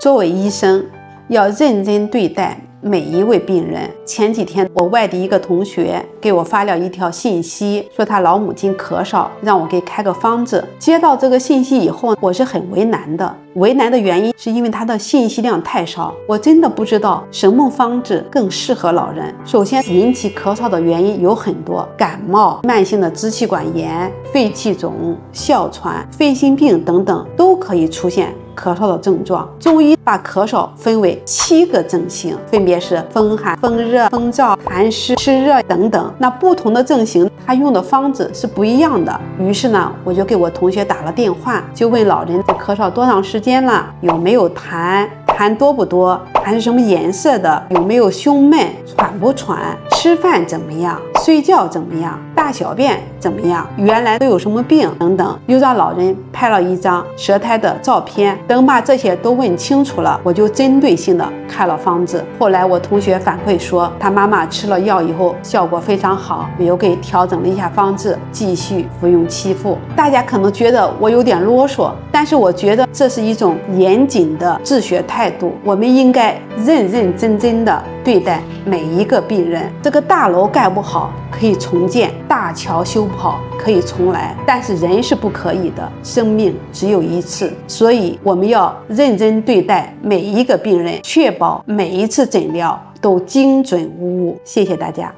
作为医生，要认真对待每一位病人。前几天我外地一个同学给我发了一条信息，说他老母亲咳嗽，让我给开个方子。接到这个信息以后，我是很为难的。为难的原因是因为他的信息量太少，我真的不知道什么方子更适合老人。首先，引起咳嗽的原因有很多，感冒、慢性的支气管炎、肺气肿、哮喘、肺心病等等都可以出现咳嗽的症状。中医把咳嗽分为7个症型，分别是风寒、风热、风燥、痰湿、湿热等等。那不同的症型，他用的方子是不一样的。于是呢，我就给我同学打了电话，就问老人这咳嗽多长时间了，有没有痰，痰多不多，痰是什么颜色的，有没有胸闷，喘不喘，吃饭怎么样，睡觉怎么样，大小便怎么样，原来都有什么病等等。又让老人拍了一张舌苔的照片。等把这些都问清楚了，我就针对性的开了方子。后来我同学反馈说，他妈妈吃了药以后效果非常好，我又给调整了一下方子，继续服用7副。大家可能觉得我有点啰嗦，但是我觉得这是一种严谨的治学态度，我们应该认认真真的对待每一个病人。这个大楼盖不好可以重建，大桥修不好可以重来，但是人是不可以的，生命只有一次，所以我们要认真对待每一个病人，确保每一次诊疗都精准无误。谢谢大家。